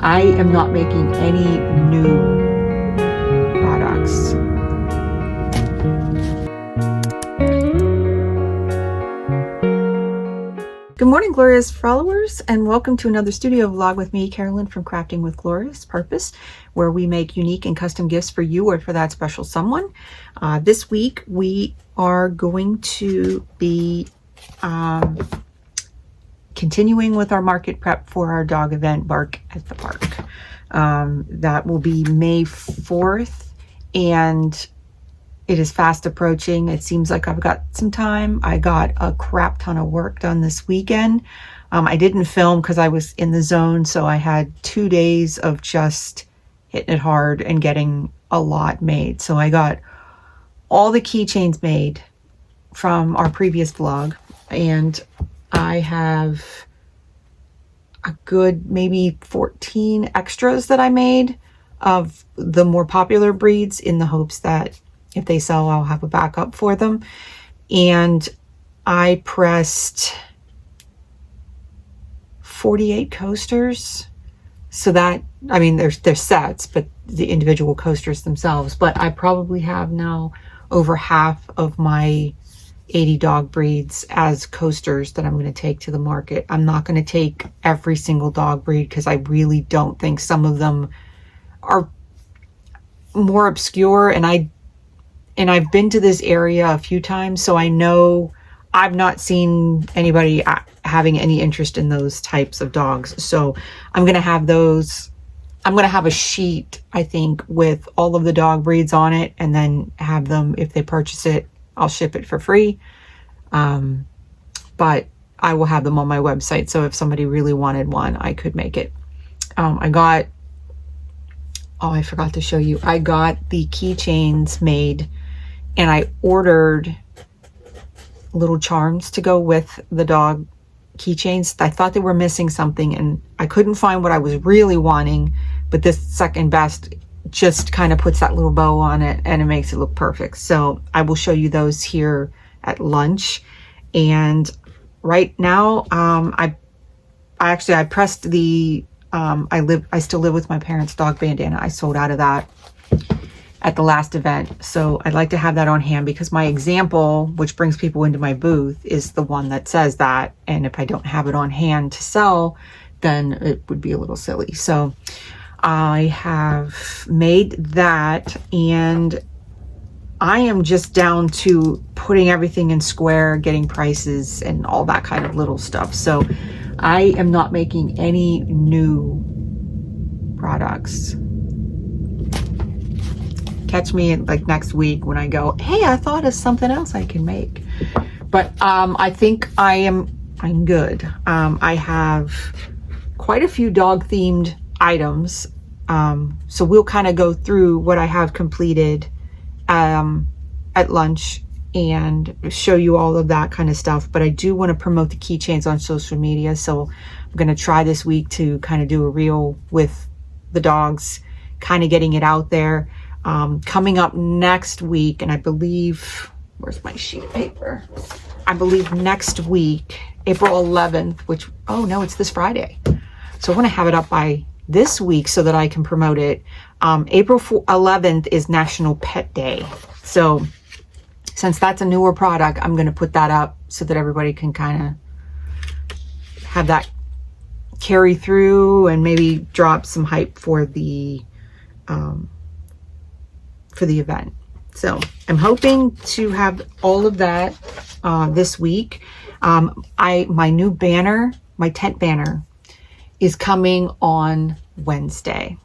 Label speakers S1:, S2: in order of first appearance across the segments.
S1: I am not making any new products. Good morning, Glorious followers, and welcome to another studio vlog with me, Carolyn from Crafting with Glorious Purpose, where we make unique and custom gifts for you or for that special someone. This week, we are going to be continuing with our market prep for our dog event, Bark at the Park. That will be May 4th, and it is fast approaching. It seems like I've got some time. I got a crap ton of work done this weekend. I didn't film because I was in the zone, so I had 2 days of just hitting it hard and getting a lot made. So I got all the keychains made from our previous vlog, and I have a good maybe 14 extras that I made of the more popular breeds in the hopes that if they sell, I'll have a backup for them. And I pressed 48 coasters. So that, I mean, they're sets, but the individual coasters themselves. But I probably have now over half of my 80 dog breeds as coasters that I'm going to take to the market. I'm not going to take every single dog breed because I really don't think some of them are more obscure, and I've been to this area a few times, so I know I've not seen anybody having any interest in those types of dogs. So I'm going to have those. I'm going to have a sheet, I think, with all of the dog breeds on it, and then have them, if they purchase it, I'll ship it for free. But I will have them on my website, so if somebody really wanted one, I could make it. I forgot to show you. I got the keychains made, and I ordered little charms to go with the dog keychains. I thought they were missing something, and I couldn't find what I was really wanting, but this second best just kind of puts that little bow on it, and it makes it look perfect. So I will show you those here at lunch. And right now, I pressed the I still live with my parents' dog bandana. I sold out of that at the last event. So I'd like to have that on hand because my example, which brings people into my booth, is the one that says that. And if I don't have it on hand to sell, then it would be a little silly. So I have made that, and I am just down to putting everything in square, getting prices and all that kind of little stuff. So I am not making any new products. Catch me like next week when I go, hey, I thought of something else I can make. But I think I'm good. I have quite a few dog themed items. So we'll kind of go through what I have completed at lunch and show you all of that kind of stuff. But I do want to promote the keychains on social media. So I'm going to try this week to kind of do a reel with the dogs, kind of getting it out there. Coming up next week, and I believe, where's my sheet of paper? I believe next week, April 11th, which, oh no, it's this Friday. So I want to have it up by this week so that I can promote it. April 11th is National Pet Day. So since that's a newer product, I'm going to put that up so that everybody can kind of have that carry through and maybe drop some hype for the event. So I'm hoping to have all of that this week. My new banner, my tent banner, is coming on Wednesday.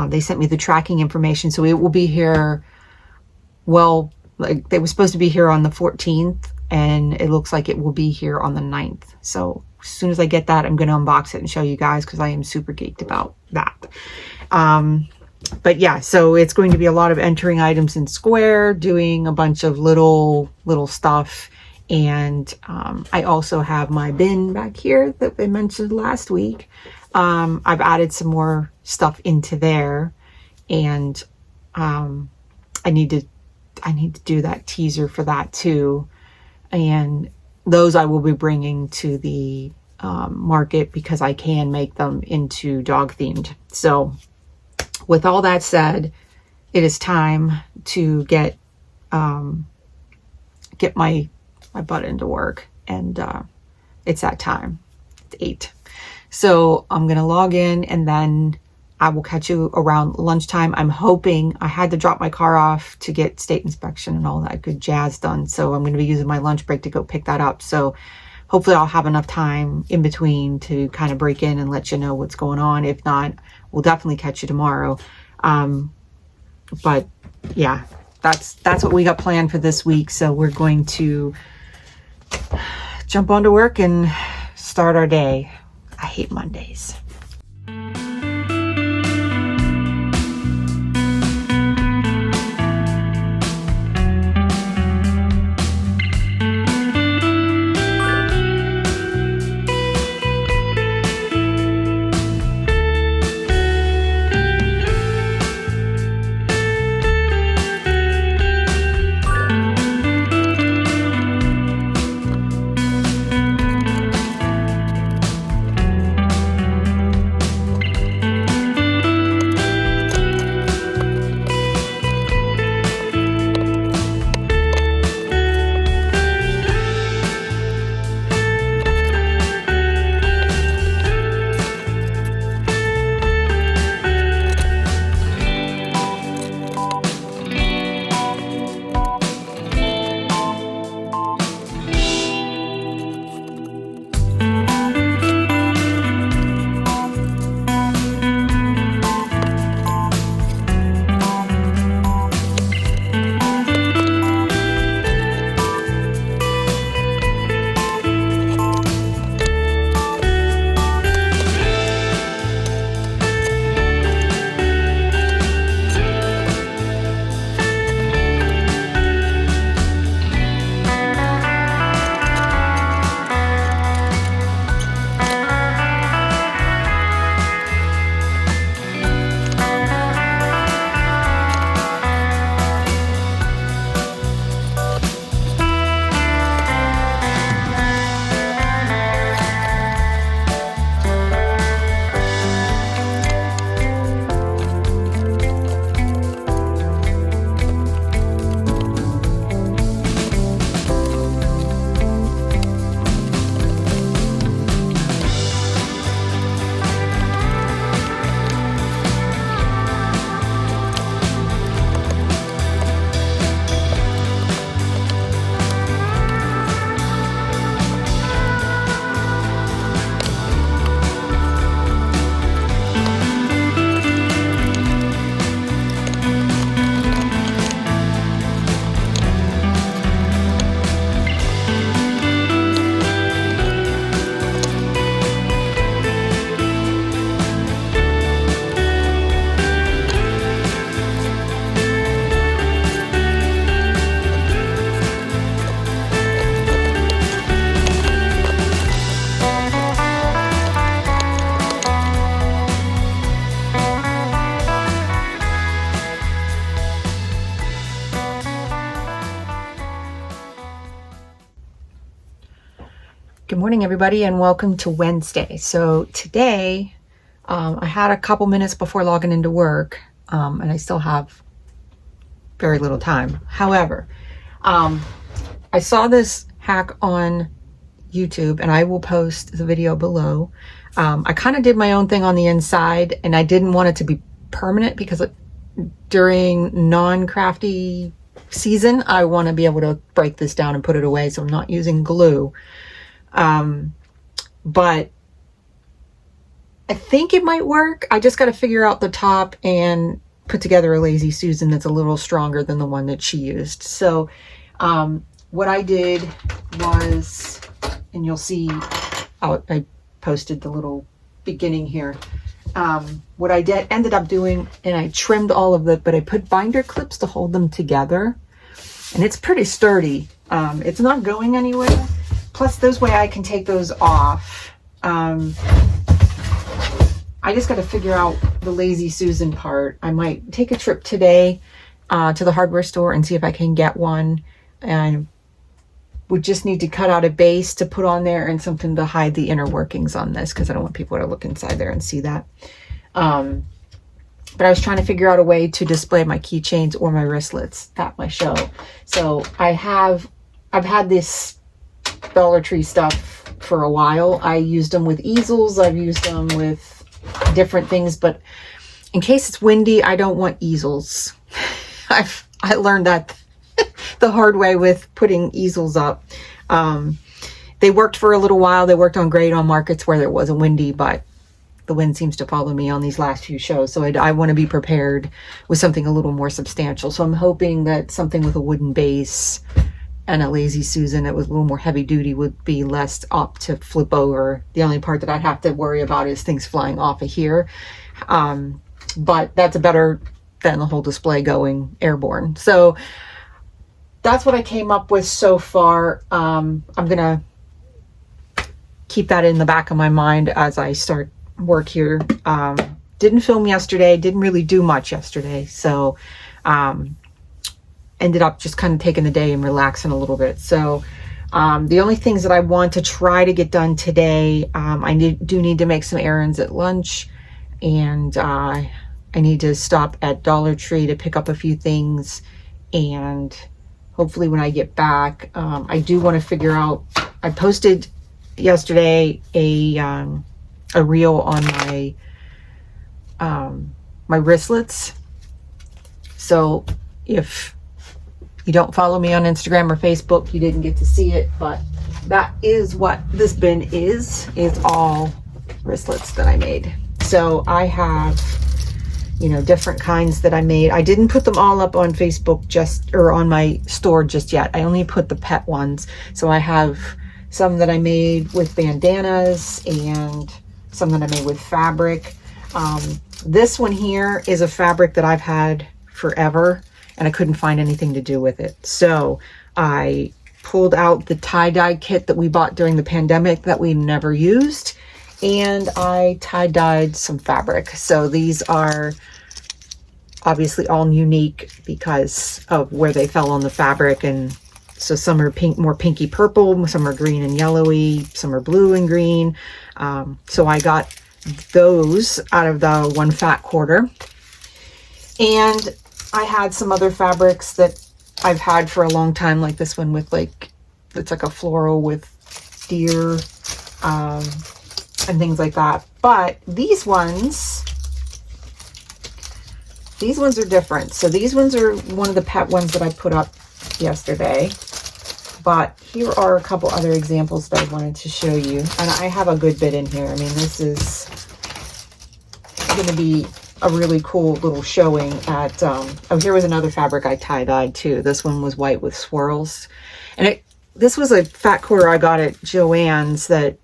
S1: They sent me the tracking information, so it will be here. Well, like they were supposed to be here on the 14th, and it looks like it will be here on the 9th. So as soon as I get that, I'm going to unbox it and show you guys because I am super geeked about that. But yeah, so it's going to be a lot of entering items in Square, doing a bunch of little stuff. And I also have my bin back here that I mentioned last week. I've added some more stuff into there, and I need to do that teaser for that too. And those I will be bringing to the market because I can make them into dog themed. So with all that said, it is time to get my butt into work, and it's that time. It's 8. So I'm gonna log in, and then I will catch you around lunchtime. I'm hoping, I had to drop my car off to get state inspection and all that good jazz done. So I'm going to be using my lunch break to go pick that up. So hopefully I'll have enough time in between to kind of break in and let you know what's going on. If not, we'll definitely catch you tomorrow. But yeah, that's what we got planned for this week. So we're going to jump onto work and start our day. I hate Mondays. Good morning, everybody, and welcome to Wednesday. So today, I had a couple minutes before logging into work, and I still have very little time. However, I saw this hack on YouTube, and I will post the video below. I kind of did my own thing on the inside, and I didn't want it to be permanent because during non-crafty season, I want to be able to break this down and put it away, so I'm not using glue. But I think it might work. I just got to figure out the top and put together a Lazy Susan that's a little stronger than the one that she used. So, what I did was, and you'll see, I posted the little beginning here. What I ended up doing, and I trimmed all of it, but I put binder clips to hold them together, and it's pretty sturdy. It's not going anywhere. Plus, this way I can take those off. I just got to figure out the Lazy Susan part. I might take a trip today to the hardware store and see if I can get one. And would just need to cut out a base to put on there and something to hide the inner workings on this, because I don't want people to look inside there and see that. But I was trying to figure out a way to display my keychains or my wristlets at my show. So I've had this Dollar Tree stuff for a while. I used them with easels. I've used them with different things, but in case it's windy, I don't want easels. I learned that the hard way with putting easels up. They worked for a little while. They worked on great on markets where it wasn't windy, but the wind seems to follow me on these last few shows. So I want to be prepared with something a little more substantial. So I'm hoping that something with a wooden base and a Lazy Susan that was a little more heavy duty would be less up to flip over. The only part that I'd have to worry about is things flying off of here. But that's better than the whole display going airborne. So that's what I came up with so far. I'm going to keep that in the back of my mind as I start work here. Didn't film yesterday, didn't really do much yesterday. So ended up just kind of taking the day and relaxing a little bit. So the only things that I want to try to get done today, I do need to make some errands at lunch, and I need to stop at Dollar Tree to pick up a few things, and hopefully when I get back, I do want to figure out, I posted yesterday a reel on my wristlets. So if you don't follow me on Instagram or Facebook, you didn't get to see it, but that is what this bin is. It's all wristlets that I made. So I have, different kinds that I made. I didn't put them all up on Facebook or on my store just yet. I only put the pet ones. So I have some that I made with bandanas and some that I made with fabric. This one here is a fabric that I've had forever, and I couldn't find anything to do with it. So I pulled out the tie-dye kit that we bought during the pandemic that we never used, and I tie-dyed some fabric. So these are obviously all unique because of where they fell on the fabric. And so some are pink, more pinky purple, some are green and yellowy, some are blue and green. So I got those out of the one fat quarter. And I had some other fabrics that I've had for a long time, like this one with it's like a floral with deer and things like that. But these ones are different. So these ones are one of the pet ones that I put up yesterday. But here are a couple other examples that I wanted to show you. And I have a good bit in here. I mean, this is going to be a really cool little showing at, here was another fabric I tie-dyed too. This one was white with swirls. And this was a fat quarter I got at Joann's that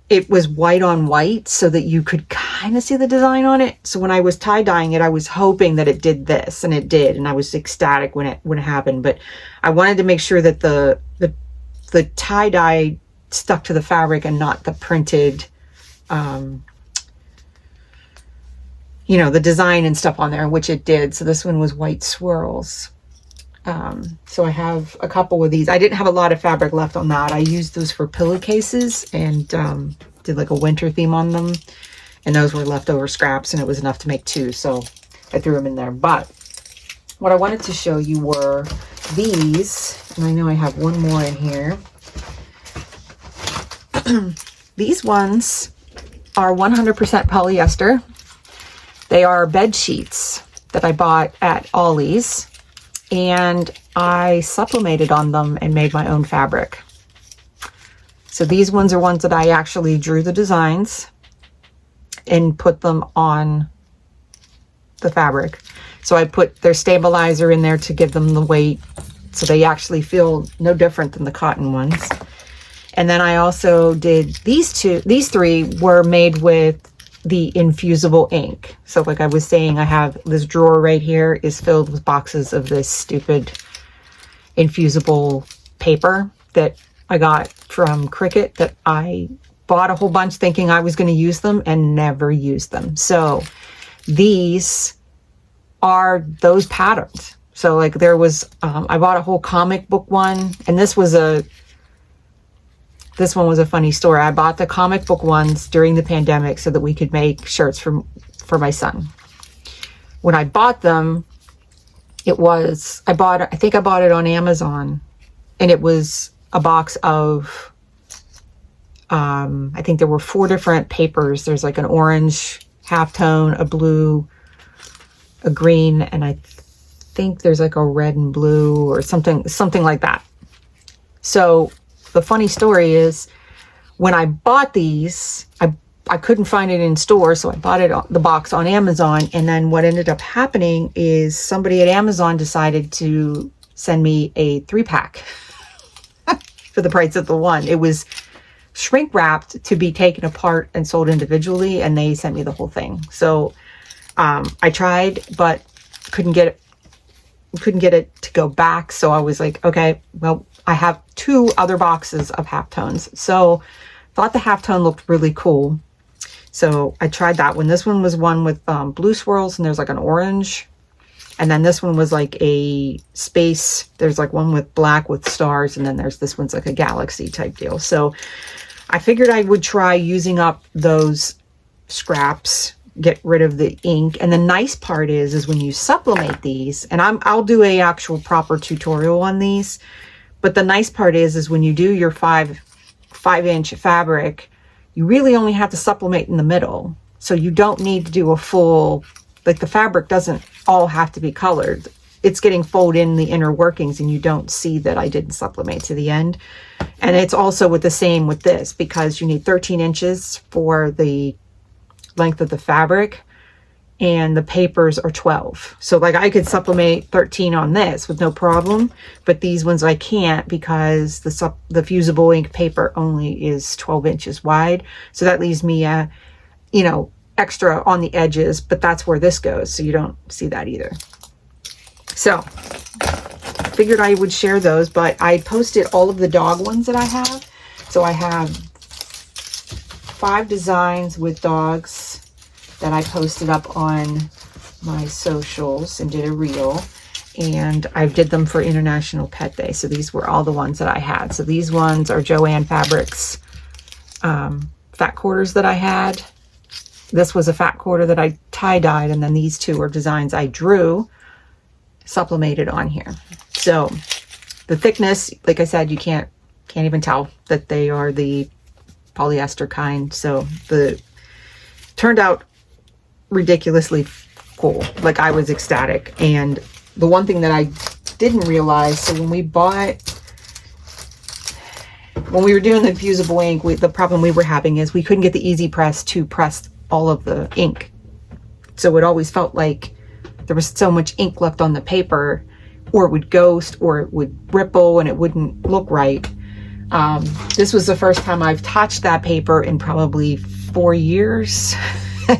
S1: it was white on white so that you could kind of see the design on it. So when I was tie-dyeing it, I was hoping that it did this, and it did. And I was ecstatic when it happened. But I wanted to make sure that the tie-dye stuck to the fabric and not the printed, the design and stuff on there, which it did. So this one was white swirls. So I have a couple of these. I didn't have a lot of fabric left on that. I used those for pillowcases and did like a winter theme on them. And those were leftover scraps, and it was enough to make two. So I threw them in there. But what I wanted to show you were these. And I know I have one more in here. These ones are 100% polyester. They are bed sheets that I bought at Ollie's, and I sublimated on them and made my own fabric. So these ones are ones that I actually drew the designs and put them on the fabric. So I put their stabilizer in there to give them the weight, so they actually feel no different than the cotton ones. And then I also did these three were made with the infusible ink. So like I was saying, I have this drawer right here is filled with boxes of this stupid infusible paper that I got from Cricut that I bought a whole bunch thinking I was going to use them and never used them. So these are those patterns. So like there was, I bought a whole comic book one, and this one was a funny story. I bought the comic book ones during the pandemic so that we could make shirts for my son. When I bought them, I think I bought it on Amazon, and it was a box of, I think there were 4 different papers. There's like an orange halftone, a blue, a green, and I think there's like a red and blue or something like that. So the funny story is, when I bought these, I couldn't find it in store, so I bought the box on Amazon. And then what ended up happening is somebody at Amazon decided to send me a 3-pack for the price of the one. It was shrink wrapped to be taken apart and sold individually, and they sent me the whole thing. So I tried, but couldn't get it to go back. So I was like, okay, well, I have 2 other boxes of halftones. So thought the halftone looked really cool. So I tried that one. This one was one with blue swirls, and there's like an orange. And then this one was like a space. There's like one with black with stars. And then there's this one's like a galaxy type deal. So I figured I would try using up those scraps, get rid of the ink. And the nice part is when you supplement these, and I'll do a actual proper tutorial on these, but the nice part is when you do your 5-inch fabric, you really only have to supplement in the middle. So you don't need to do a full, like the fabric doesn't all have to be colored. It's getting folded in the inner workings, and you don't see that I didn't supplement to the end. And it's also with the same with this, because you need 13 inches for the length of the fabric, and the papers are 12. So like I could supplement 13 on this with no problem, but these ones I can't, because the fusible ink paper only is 12 inches wide. So that leaves me extra on the edges, but that's where this goes. So you don't see that either. So figured I would share those, but I posted all of the dog ones that I have. So I have 5 designs with dogs that I posted up on my socials and did a reel, and I did them for International Pet Day. So these were all the ones that I had. So these ones are Joanne Fabrics fat quarters that I had. This was a fat quarter that I tie-dyed, and then these 2 are designs I drew, supplemented on here. So the thickness, like I said, you can't even tell that they are the polyester kind. So turned out ridiculously cool. Like I was ecstatic. And the one thing that I didn't realize, so when we were doing the fusible ink, the problem we were having is we couldn't get the easy press to press all of the ink. So it always felt like there was so much ink left on the paper, or it would ghost, or it would ripple, and it wouldn't look right. This was the first time I've touched that paper in probably 4 years,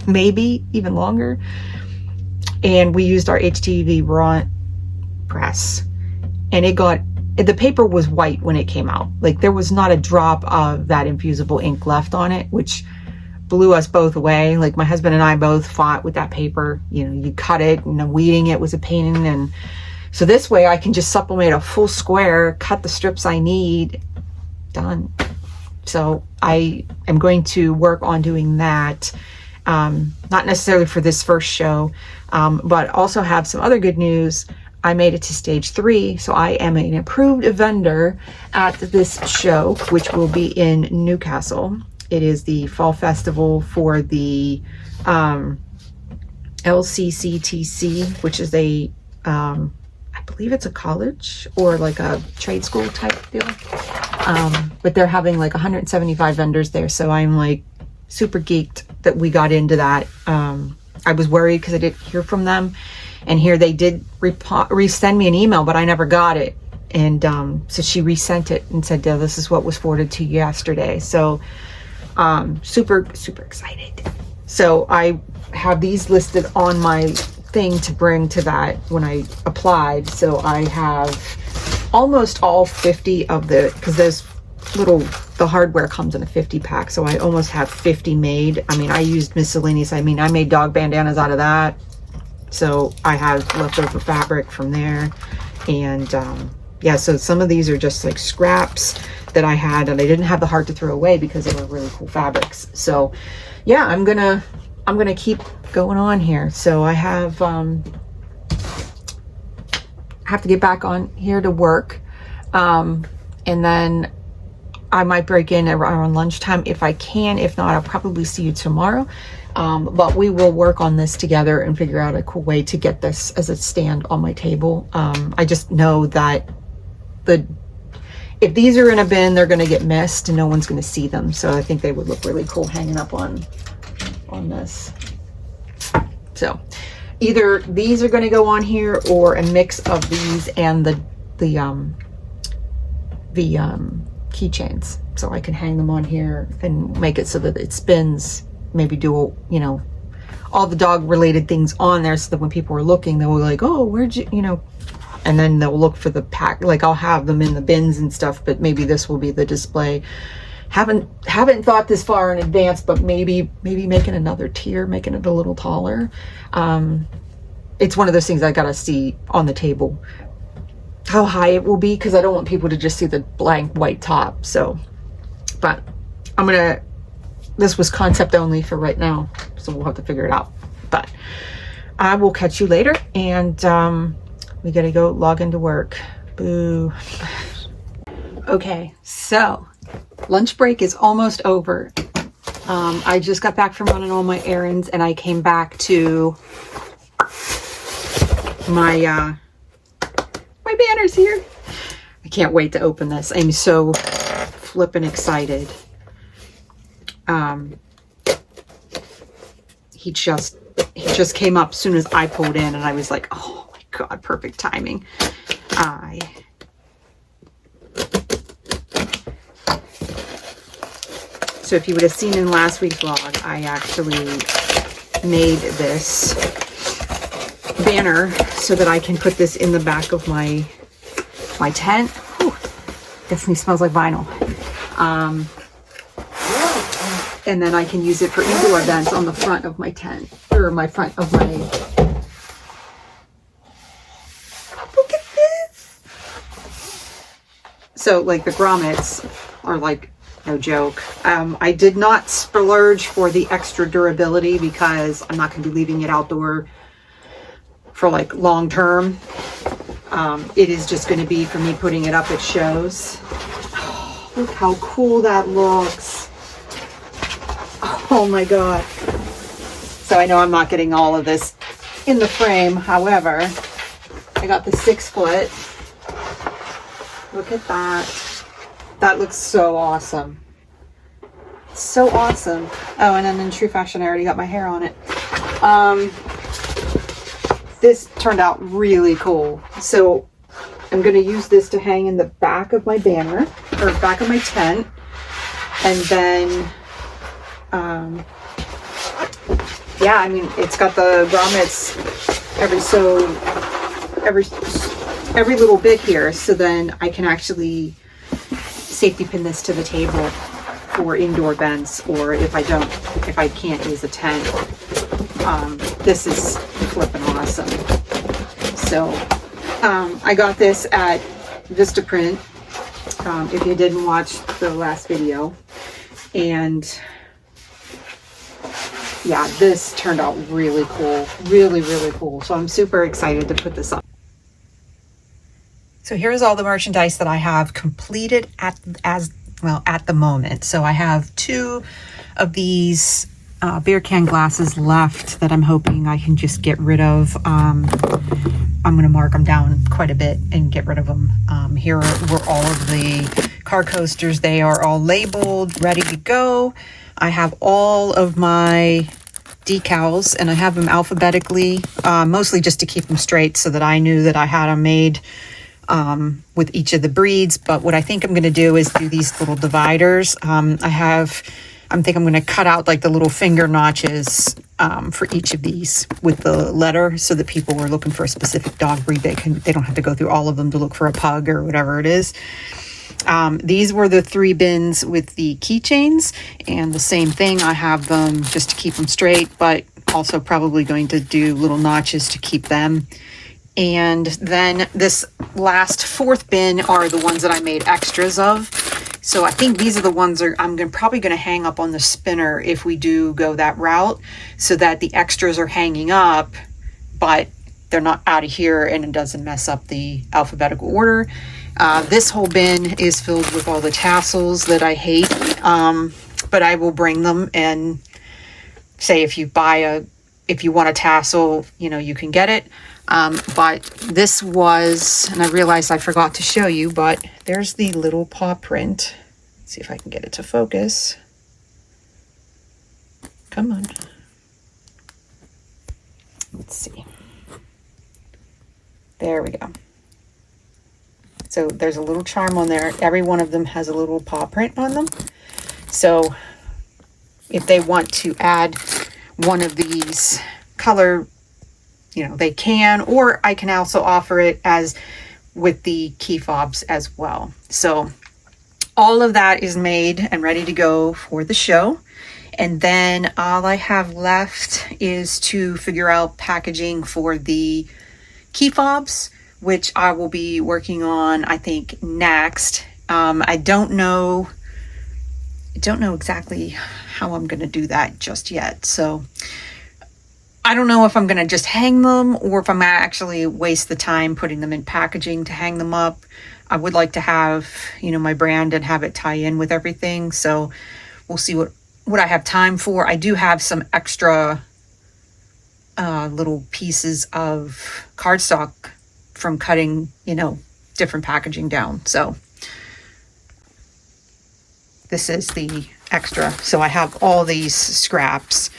S1: maybe even longer. And we used our HTV raw press, and the paper was white when it came out. Like there was not a drop of that infusible ink left on it, which blew us both away. Like my husband and I both fought with that paper. You cut it, and weeding it was a pain. And so this way I can just supplement a full square, cut the strips I need, done. So I am going to work on doing that. Not necessarily for this first show, but also have some other good news. I made it to stage 3, so I am an approved vendor at this show, which will be in Newcastle. It is the fall festival for the LCCTC, which is I believe it's a college or like a trade school type deal. But they're having like 175 vendors there, so I'm like super geeked that we got into that. I was worried because I didn't hear from them, and here they did resend me an email, but I never got it. And so she resent it and said, "Yeah, this is what was forwarded to you yesterday." So super excited. So I have these listed on my thing to bring to that when I applied. So I have almost all 50 of because the hardware comes in a 50 pack, so I almost have 50 made. I mean, I used miscellaneous. I mean, I made dog bandanas out of that. So I have leftover fabric from there. And yeah, so some of these are just like scraps that I had, and I didn't have the heart to throw away because they were really cool fabrics. So yeah, I'm gonna keep going on here. So I have to get back on here to work, and then I might break in around lunchtime if I can. If not, I'll probably see you tomorrow. But we will work on this together and figure out a cool way to get this as a stand on my table. I just know that if these are in a bin, they're going to get missed and no one's going to see them. So I think they would look really cool hanging up on this. So either these are going to go on here, or a mix of these and the keychains, so I can hang them on here and make it so that it spins. Maybe do, you know, all the dog related things on there, so that when people are looking, they'll be like, oh, where'd you, you know, and then they'll look for the pack. Like I'll have them in the bins and stuff, but maybe this will be the display. Haven't thought this far in advance, but maybe making another tier, making it a little taller. It's one of those things I gotta see on the table how high it will be, because I don't want people to just see the blank white top. So, but this was concept only for right now, so we'll have to figure it out. But I will catch you later, and we gotta go log into work. Boo. Okay, so lunch break is almost over. I just got back from running all my errands, and I came back to my banner's here. I can't wait to open this. I'm so flippin' excited. He just came up as soon as I pulled in, and I was like, oh my God, perfect timing. So if you would have seen in last week's vlog, I actually made this banner so that I can put this in the back of my tent. Whew, definitely smells like vinyl. And then I can use it for indoor events on the front of my tent, or my front of my... Look at this! So like the grommets are like no joke. I did not splurge for the extra durability because I'm not going to be leaving it outdoor for like long term. It is just going to be for me putting it up at shows. Oh, look how cool that looks. Oh my God. So I know I'm not getting all of this in the frame. However, I got the 6 foot. Look at that. That looks so awesome. So awesome. Oh, and then in true fashion, I already got my hair on it. This turned out really cool. So I'm going to use this to hang in the back of my banner, or back of my tent. And then, yeah, I mean, it's got the grommets every little bit here. So then I can actually safety pin this to the table for indoor events, or if I can't use a tent. This is flipping awesome. So I got this at Vistaprint, if you didn't watch the last video. And yeah, this turned out really cool. Really, really cool. So I'm super excited to put this up. So here's all the merchandise that I have completed at the moment. So I have 2 of these beer can glasses left that I'm hoping I can just get rid of. I'm going to mark them down quite a bit and get rid of them. Here were all of the car coasters. They are all labeled, ready to go. I have all of my decals, and I have them alphabetically, mostly just to keep them straight so that I knew that I had them made with each of the breeds. But what I think I'm going to do is do these little dividers. I think I'm going to cut out like the little finger notches for each of these with the letter, so that people are looking for a specific dog breed, they don't have to go through all of them to look for a pug or whatever it is. These were the 3 bins with the keychains, and the same thing, I have them just to keep them straight, but also probably going to do little notches to keep them. And then this last fourth bin are the ones that I made extras of. So I think these are the ones that I'm probably going to hang up on the spinner if we do go that route, so that the extras are hanging up, but they're not out of here and it doesn't mess up the alphabetical order. This whole bin is filled with all the tassels that I hate, but I will bring them and say if you want a tassel, you can get it. But this was, and I realized I forgot to show you, but there's the little paw print. Let's see if I can get it to focus. Come on. Let's see. There we go. So there's a little charm on there. Every one of them has a little paw print on them. So if they want to add one of these color, they can, or I can also offer it as with the key fobs as well. So all of that is made and ready to go for the show. And then all I have left is to figure out packaging for the key fobs, which I will be working on, I think, next. I don't know exactly how I'm going to do that just yet. So I don't know if I'm going to just hang them or if I'm going to actually waste the time putting them in packaging to hang them up. I would like to have, my brand and have it tie in with everything. So we'll see what I have time for. I do have some extra little pieces of cardstock from cutting, different packaging down. So this is the extra. So I have all these scraps.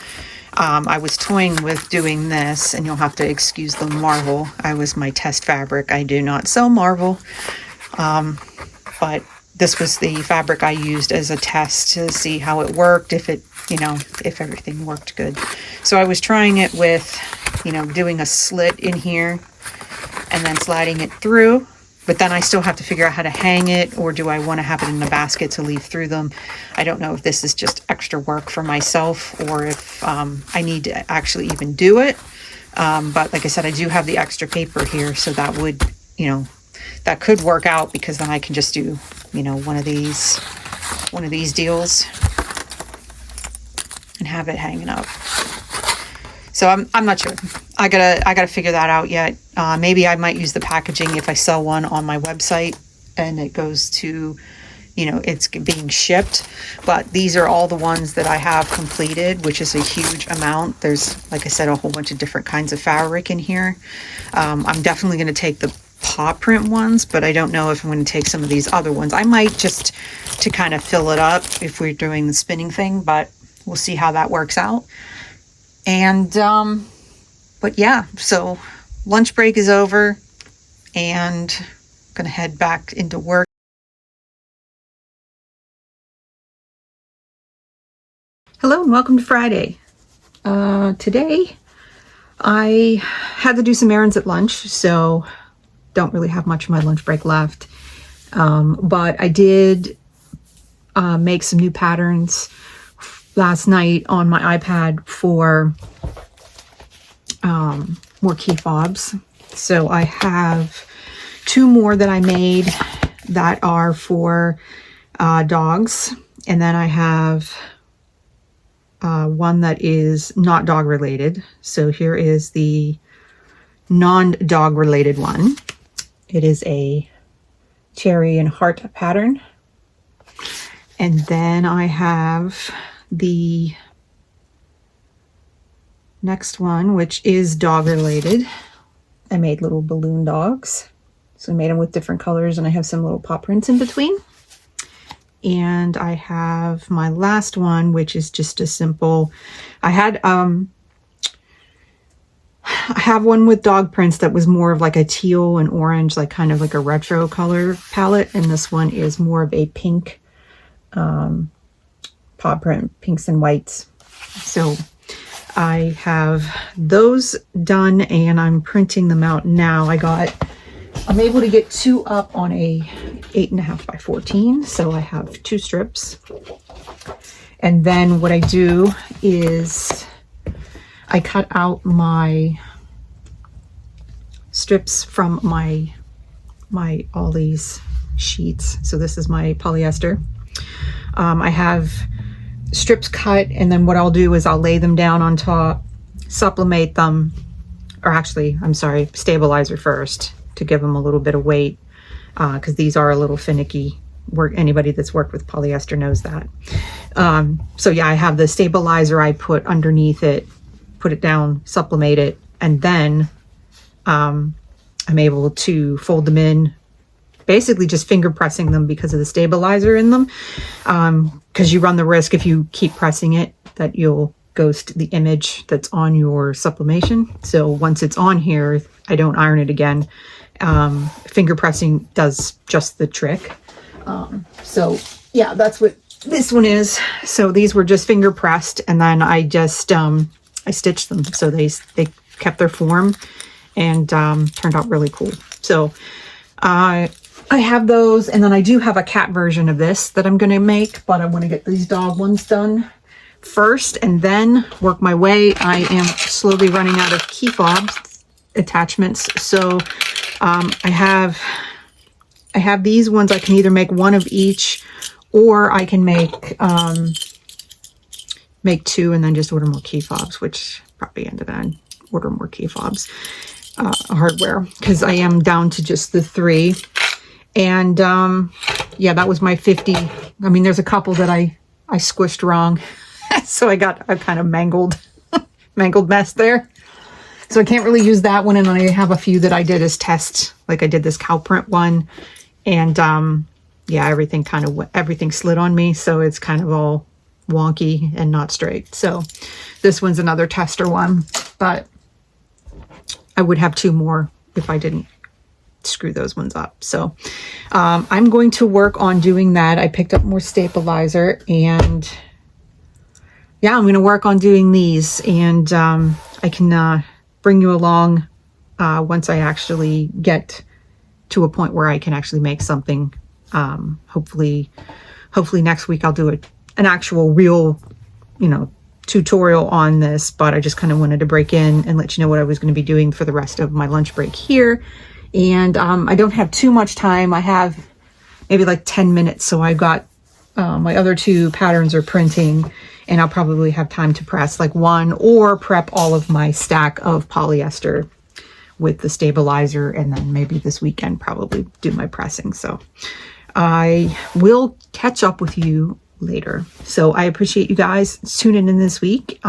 S1: I was toying with doing this, and you'll have to excuse the Marvel. I was my test fabric. I do not sell Marvel. But this was the fabric I used as a test to see how it worked, if everything worked good. So I was trying it with, doing a slit in here and then sliding it through. But then I still have to figure out how to hang it, or do I want to have it in a basket to leave through them? I don't know if this is just extra work for myself or if I need to actually even do it. But like I said, I do have the extra paper here, so that would, that could work out, because then I can just do, one of these deals and have it hanging up. So I'm not sure. I gotta figure that out yet. Maybe I might use the packaging if I sell one on my website and it goes to, it's being shipped. But these are all the ones that I have completed, which is a huge amount. There's, like I said, a whole bunch of different kinds of fabric in here. I'm definitely going to take the paw print ones, but I don't know if I'm going to take some of these other ones. I might just to kind of fill it up if we're doing the spinning thing, but we'll see how that works out. And, but yeah, so lunch break is over and I'm going to head back into work. Hello and welcome to Friday. Today I had to do some errands at lunch, so don't really have much of my lunch break left. But I did make some new patterns last night on my iPad for more key fobs. So I have 2 more that I made that are for dogs, and then I have one that is not dog related. So here is the non-dog related one. It is a cherry and heart pattern. And then I have the next one, which is dog related. I made little balloon dogs. So I made them with different colors, and I have some little paw prints in between. And I have my last one, which is just a simple, I have one with dog prints that was more of like a teal and orange, like kind of like a retro color palette. And this one is more of a pink paw print, pinks and whites. So I have those done and I'm printing them out now. I'm able to get 2 up on a 8.5 by 14. So I have 2 strips. And then what I do is I cut out my strips from my all these sheets. So this is my polyester. I have strips cut, and then what I'll do is I'll lay them down on top, sublimate them, or actually, I'm sorry, stabilizer first to give them a little bit of weight, because these are a little finicky. Anybody that's worked with polyester knows that. So yeah, I have the stabilizer I put underneath it, put it down, sublimate it, and then I'm able to fold them in, basically just finger pressing them because of the stabilizer in them, because you run the risk if you keep pressing it that you'll ghost the image that's on your sublimation. So once it's on here, I don't iron it again. Finger pressing does just the trick. So yeah, that's what this one is. So these were just finger pressed, and then I just I stitched them so they kept their form and turned out really cool. So I have those, and then I do have a cat version of this that I'm going to make, but I want to get these dog ones done first and then work my way. I am slowly running out of key fob attachments, so I have these ones. I can either make one of each, or I can make two and then just order more key fobs, which probably end up and order more key fobs hardware, because I am down to just the 3. And yeah, that was my 50. I mean, there's a couple that I squished wrong, so I got a kind of mangled mess there. So I can't really use that one, and then I have a few that I did as tests, like I did this cow print one, and yeah, everything slid on me, so it's kind of all wonky and not straight. So this one's another tester one, but I would have 2 more if I didn't screw those ones up. So I'm going to work on doing that. I picked up more stabilizer, and yeah, I'm going to work on doing these, and I can bring you along once I actually get to a point where I can actually make something. Hopefully next week I'll do an actual real, tutorial on this, but I just kind of wanted to break in and let you know what I was going to be doing for the rest of my lunch break here. And I don't have too much time. I have maybe like 10 minutes. So I got my other 2 patterns are printing, and I'll probably have time to press like one or prep all of my stack of polyester with the stabilizer, and then maybe this weekend probably do my pressing. So I will catch up with you later. So I appreciate you guys tuning in this week.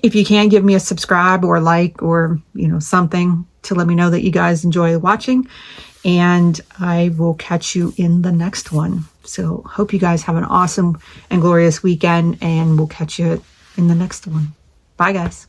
S1: If you can, give me a subscribe or like, or something to let me know that you guys enjoy watching, and I will catch you in the next one. So hope you guys have an awesome and glorious weekend, and we'll catch you in the next one. Bye guys.